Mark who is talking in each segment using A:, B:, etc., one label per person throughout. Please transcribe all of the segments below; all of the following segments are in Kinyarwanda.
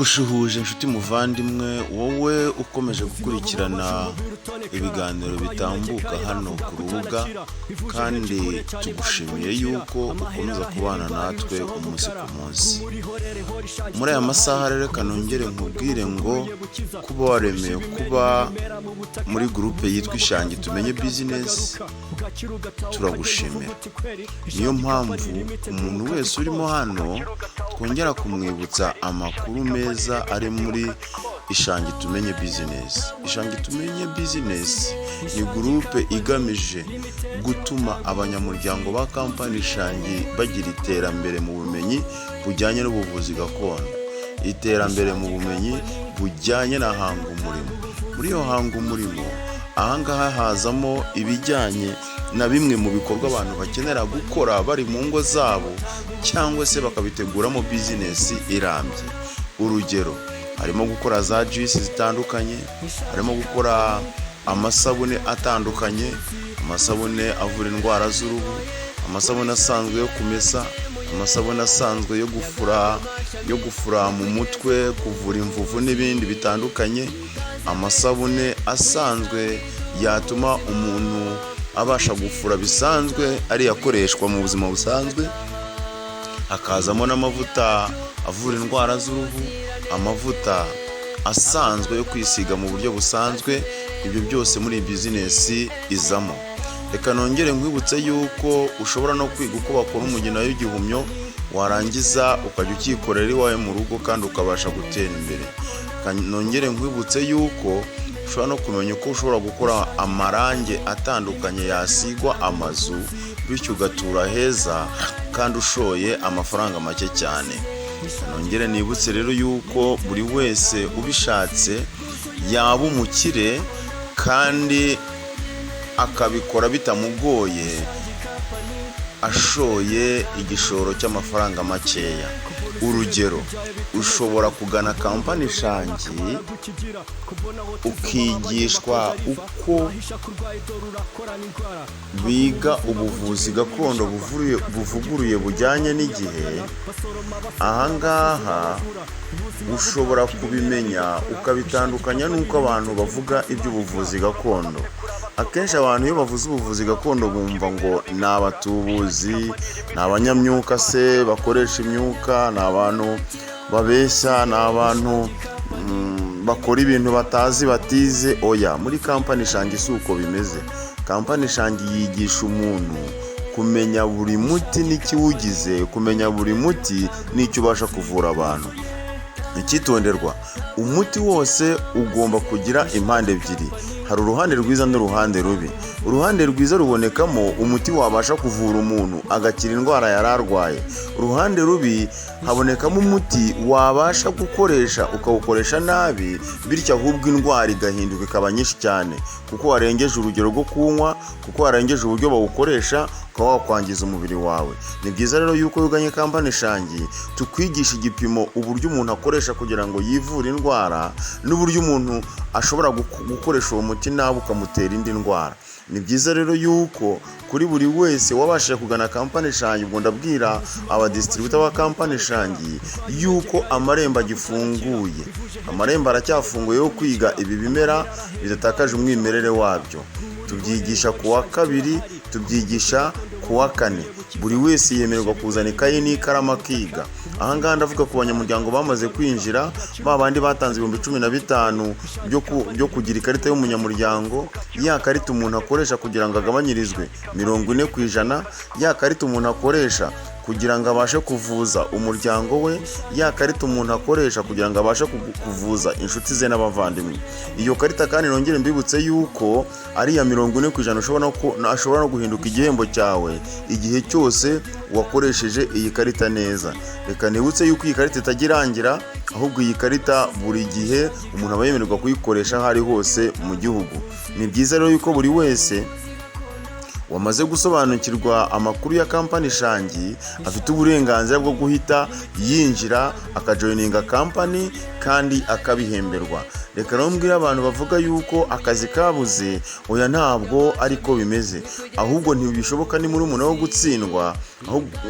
A: Ndagushuhuje inshuti muvandimwe wowe ukomeje gukurikirana ibiganiro bitambuka hano ku rubuga, kandi tugushimiye yuko ukomeza kubana natwe umunsi ku munsi. Muri aya masaha reka nongere nkubwire ngo kuba waremeye kuba muri groupe yitwa Ishangi Tumenye Business turagushimira. Niyo mpamvu umuntu wese urimo hano twongera kumwibutsa amakuru meza ari muri Ishangi Tumenye Business. Ishangi Tumenye Business ni groupe igamije gutuma abanyamuryango ba kampani Ishangi bagira iterambere mu bumenyi bujyanye n'ubuvuzi gakondo, iterambere mu bumenyi bujyanye na hanga umurimo. Muri iyo hanga umurimo ahangaha hazamo ibijyanye na bimwe mu bikorwa abantu bakenera gukora bari mu ngo zabo cyangwa se bakabiteguramo business irambye. Urugero, harimo gukora za juice zitandukanye, harimo gukora amasabune atandukanye, amasabune avura indwara z'uruhu, amasabune asanzwe yo kumesa, amasabune asanzwe yo gufura mu mutwe, kuvura imvuvu n'ibindi bitandukanye, amasabune asanzwe yatuma umuntu abasha gufura bisanzwe ari yakoreshwa mu buzima busanzwe, hakazamo n'amavuta avura indwara z'uruhu, amavuta asanzwe yo kwisiga mu buryo busanzwe. Ibyo byose muri business izamo. Reka nongere nkwibutse yuko ushobora no kwiga uko bakora umugina w'igihumyo, warangiza ukajya ukikorera iwawe mu rugo kandi ukabasha gutera imbere. Nongere nkwibutse yuko ushobora no kumenya uko ushobora gukora amarange atandukanye yasigwa amazu, bityo ugatura heza kandi ushoye amafaranga make cyane. Nongere nibutse rero yuko buri wese ubishatse yaba umukire kandi akabikora bitamugoye, ashoye igishoro cy'amafaranga makeya. Urugero, ushobora kugana kampani Ishangi ukigishwa uko biga ubuvuzi gakondo buvuguruye bujyanye n'igihe. Ahangaha ushobora kubimenya ukabitandukanya n'uko abantu bavuga iby'ubuvuzi gakondo. Akenshi abantu iyo bavuze ubuvuzi gakondo bumva ngo ni abatubuzi, ni abanyamyuka se bakoresha imyuka, ni abantu babeshya, ni abantu bakora ibintu batazi batize. Oya, muri kampani Ishangi si uko bimeze. Kampani Ishangi yigisha umuntu kumenya buri muti n'ikiwugize, kumenya buri muti n'icyo ubasha kuvura abantu. Icyitonderwa, umuti wose ugomba kugira impande ebyiri. Hari uruhande rwiza n'uruhande rubi. Uruhande rwiza rubonekamo umuti wabasha kuvura umuntu agakira indwara yari arwaye. Uruhande rubi habonekamo umuti wabasha gukoresha ukawukoresha nabi, bityo ahubwo indwara igahinduka ikaba nyinshi cyane, kuko warengeje urugero rwo kunywa, kuko warengeje uburyo bawukoresha ukaba wakwangiza umubiri wawe. Ni byiza rero yuko uganye kampani Ishangi tukwigisha igipimo uburyo umuntu akoresha kugira ngo yivure indwara, n'uburyo umuntu ashobora gukoresha uwo muti nabi ukamutera indi ndwara. Ni byiza rero yuko kuri buri wese wabashije kugana kampani Ishangi, ubwo ndabwira abadistributor ba kampani Ishangi yuko amarembo agifunguye. Amarembo aracyafunguye yo kwiga ibi bimera bidatakaje umwimerere wabyo. Tubyigisha ku wa kabiri, tubyigisha ku wa kane. Buri wese yemererwa kuzana ikaye n'ikaramu akiga. Ahangaha ndavuga ku banyamuryango bamaze kwinjira, babandi batanze 15,000 byo kugira ikarita y'umunyamuryango. Ya karita umuntu akoresha kugira ngo agabanyirizwe 40%, ya karita umuntu akoresha kugira ngo abashe kuvuza umuryango we, ya karita umuntu akoresha kugira ngo abashe kuvuza inshuti ze n'abavandimwe. Iyo karita kandi nongere mbibutse yuko ari ya 40% ashobora no guhinduka igihembo cyawe igihe cyose wakoresheje iyi karita neza. Reka nibutse yuko iyi karita itagirangira, ahubwo iyi karita buri gihe umuntu aba yemererwa kuyikoresha aho ari hose mu gihugu. Ni byiza rero yuko buri wese wamaze gusobanukirwa amakuru ya kampani Ishangi afite uburenganzira bwo guhita yinjira akajoininga kampani kandi akabihemberwa. Reka mbwira abantu bavuga yuko akazi kabuze, oya ntabwo ariko bimeze, ahubwo ntibishoboka ni muri umuntu wo gutsindwa,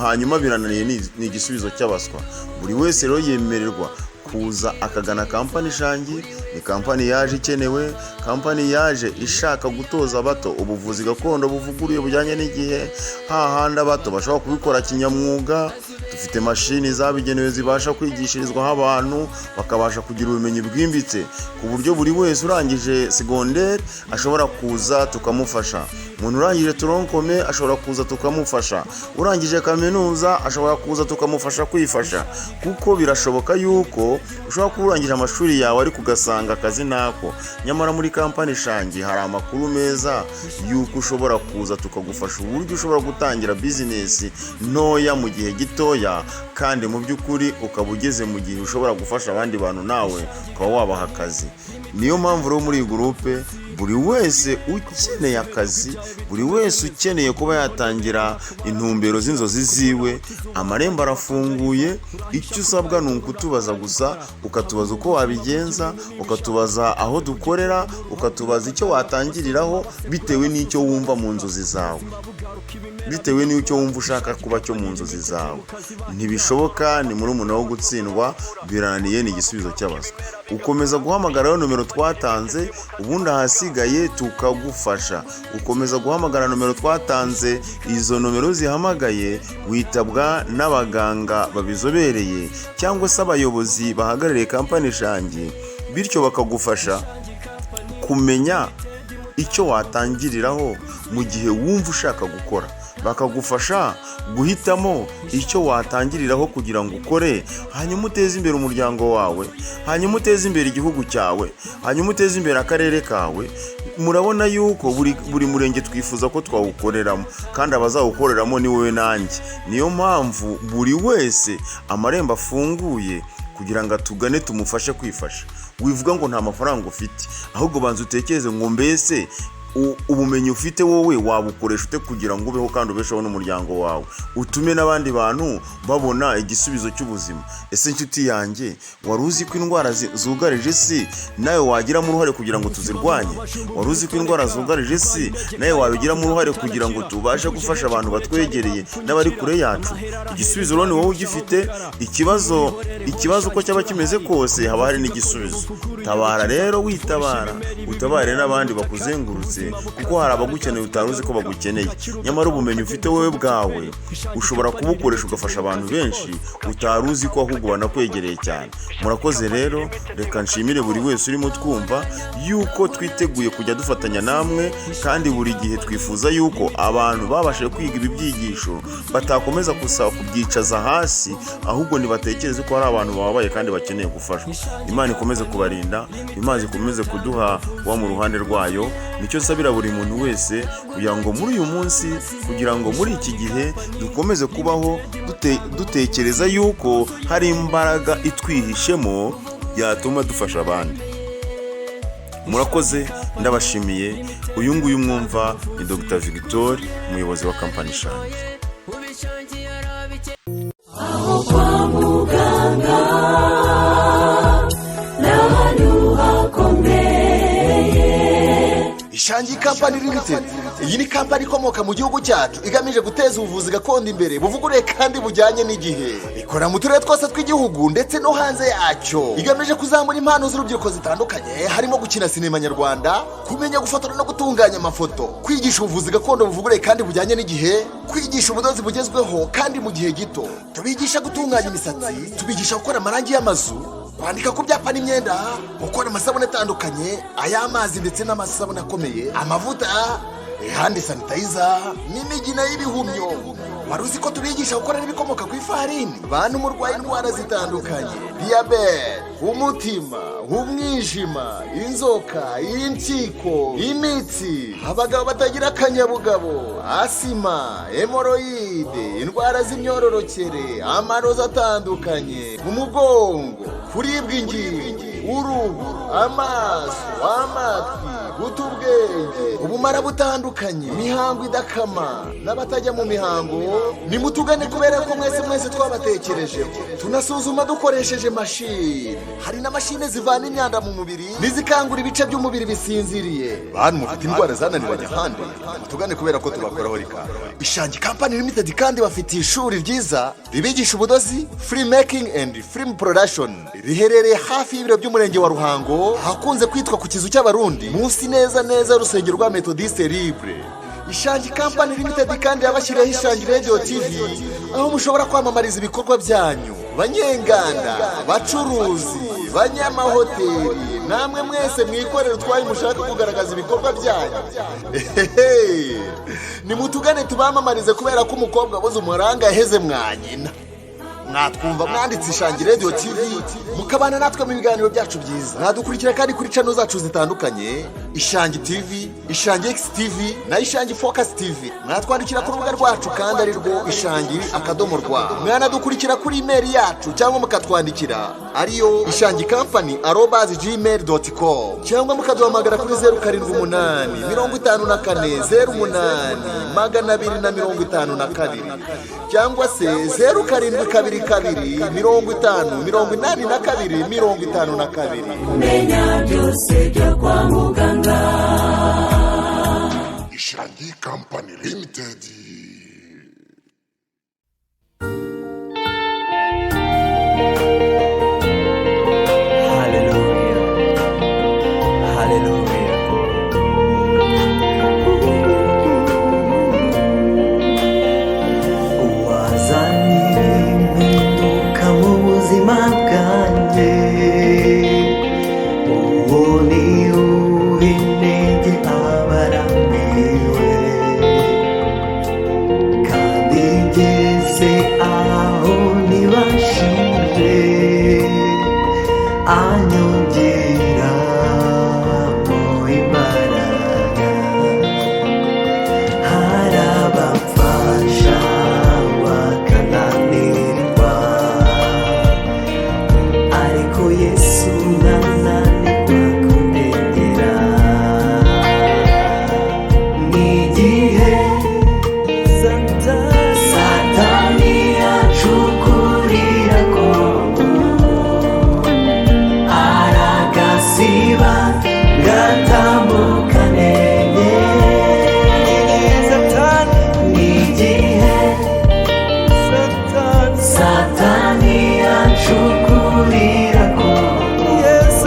A: hanyuma birananiye ni igisubizo cy'abaswa. Buri wese rero yemererwa kuza akagana kampani Shangi. Ni kampani yaje ikenewe, kampani yaje ishaka gutoza abato ubuvuzi gakondo buvuguruye bujyanye n'igihe, hahandi abato bashobora kubikora kinyamwuga. Dufite mashini zabigenewe zibasha kwigishirizwaho abantu bakabasha kugira ubumenyi bwimbitse ku buryo buri wese urangije segonderi ashobora kuza tukamufasha. Umuntu urangije toronkome ashobora kuza tukamufasha. Urangije kaminuza ashobora kuza tukamufasha kwifasha, kuko birashoboka yuko ushobora kuba urangije amashuri yawe ariko ugasanga akazi nako. Nyamara muri kampani Shangi hari amakuru meza yuko ushobora kuza tukagufasha uburyo ushobora gutangira bizinesi ntoya mu gihe gitoya, kandi mu by'ukuri ukaba ugeze mu gihe ushobora gufasha abandi bantu nawe ukaba wabaha akazi. Niyo mpamvu rero muri iyi gurupe buri wese ukeneye akazi, buri wese ukeneye kuba yatangira intumbero z'inzozi ziwe, amarembo arafunguye. Icyo usabwa ni ukutubaza gusa, ukatubaza uko wabigenza, ukatubaza aho dukorera, ukatubaza icyo watangiriraho bitewe n'icyo wumva mu nzozi zawe, bitewe n'icyo wumva ushaka kuba cyo mu nzozi zawe. Ntibishoboka, ni muri umuntu wo gutsindwa, birananiye, ni igisubizo cy'abaswa. Ukomeza guhamagara nomero twatanze, ubundi ahasigaye tukagufasha. Ukomeza guhamagara nomero twatanze, izo nomero zihamagaye witabwa n'abaganga babizobereye cyangwa se abayobozi bahagarariye kampani Shangi, bityo bakagufasha kumenya icyo watangiriraho mu gihe wumva ushaka gukora. Bakagufasha guhitamo icyo watangiriraho kugira ngo ukore, hanyuma uteze imbere umuryango wawe, hanyuma uteze imbere igihugu cyawe, hanyuma uteze imbere akarere kawe. Murabona yuko buri murenge twifuza ko twawukoreramo, kandi abazawukoreramo ni wowe nanjye. Niyo mpamvu buri wese amarembo afunguye kugira ngo atugane tumufashe kwifasha. Wivuga ngo nta mafaranga ufite, ahubwo banza utekereze ngo mbese ubumenyi ufite wowe wabukoresha ute kugira ngo ubeho kandi ubesheho n'umuryango wawe, utume n'abandi bantu babona igisubizo cy'ubuzima. Ese inshuti yanjye, wari uzi ko indwara zugarije isi nawe wagiramo uruhare kugira ngo tuzirwanye? Wari uzi ko indwara zugarije isi nawe wabigiramo uruhare kugira ngo tubashe gufasha abantu batwegereye n'abari kure yacu? Igisubizo rero ni wowe ugifite. Ikibazo uko cyaba kimeze kose haba hari n'igisubizo. Tabara rero, witabara, utabare n'abandi bakuzengurutse, kuko hari abagukeneye utari uzi ko bagukeneye. Nyamara ubumenyi ufite wowe bwawe ushobora kubukoresha ugafasha abantu benshi utari uzi ko ahubwo banakwegereye cyane. Murakoze rero, reka nshimire buri wese urimo twumva yuko twiteguye kujya dufatanya namwe, kandi buri gihe twifuza yuko abantu babashije kwiga ibi byigisho batakomeza gusaba kubyicaza hasi, ahubwo nibatekereze ko hari abantu bababaye kandi bakeneye gufashwa. Imana ikomeze kubarinda, Imana ikomeze kuduha wa mu ruhande rwayo. Nicyo nsabira buri muntu wese, kugira ngo muri uyu munsi, kugira ngo muri iki gihe dukomeze kubaho dutekereza yuko hari imbaraga itwihishemo yatuma dufasha abandi. Murakoze, ndabashimiye. Uyu nguyu mwumva ni Dr. Victor, umuyobozi wa kampani Shangi.
B: Aho kwa muganga n'ahantu hakomeye.
C: Shangi Company Limited, iyi ni kampani ikomoka mu gihugu cyacu igamije guteza ubuvuzi gakondo imbere buvuguruye kandi bujyanye n'igihe. Ikora mu turere twose tw'igihugu ndetse no hanze yacyo, igamije kuzamura impano z'urubyiruko zitandukanye, harimo gukina sinema nyarwanda, kumenya gufotora no gutunganya amafoto, kwigisha ubuvuzi gakondo buvuguruye kandi bujyanye n'igihe, kwigisha ubudozi bugezweho kandi mu gihe gito. Tubigisha gutunganya imisatsi, tubigisha gukora amarangi y'amazu, kwandika ku byapa n'imyenda, gukora amasabune atandukanye, ay'amazi ndetse n'amasabune akomeye, amavuta, hand sanitizer n'imigina y'ibihumyo. Wari uzi ko tubigisha gukora n'ibikomoka ku ifarini? Bantu murwaye indwara zitandukanye, diabete, umutima, umwijima, inzoka, impyiko, imitsi, abagabo batagira akanyabugabo, asima, hemoroide, indwara z'imyororokere, amarozi atandukanye, umugongo, kuribwa ingingo, uruhu, amaso, amatwi, guta ubwenge, ubumara butandukanye, imihango idakama n'abatajya mu mihango nimutugane kubera ko mwese twabatekerejeho. Tunasuzuma dukoresheje mashini. Hari na mashine zivana imyanda mu mubiri n'izikangura ibice by'umubiri bisinziriye. Bantu mufite indwara zananiranye ahandi mutugane kubera ko tubakoraho rika. Ishangi Company Limited kandi bafitiye ishuri ryiza ribigisha ubudozi, film making and film production. Riherereye hafi y'ibiro by'umurenge wa Ruhango hakunze kwitwa ku kizu cy'abarundi munsi neza urusengero rwa Methodiste Libre. Ishangi Company Limited kandi yabashyiriyeho Ishangi Radio TV aho mushobora kwamamariza ibikorwa byanyu. Banyenganda, bacuruzi, banyamahoteli, namwe mwese mwikorera utwaye mushaka kugaragaza ibikorwa byanyu. Nimutugane tubamamarize kubera ko umukobwa wabuze umuranga yaheze mwanyina. Mwatwumva mwanditse Ishangi Radio TV mukabana natwe mu biganiro byacu byiza. Mwadukurikira kandi kuri channel zacu zitandukanye, Ishangi TV, Ishangi X TV na Ishangi Focus TV. Mwatwandikira ku rubuga rwacu kandi ari rwo ishangi.rwa. Mwanadukurikira kuri email yacu cyangwa mukatwandikira ariyo ishangicompany@gmail.com cyangwa mukaduhamagara kuri 078 54 08 252 cyangwa se 0722 50
B: Menya byose byo kwa muganga.
D: Ishangi Company Limited.
B: Yes,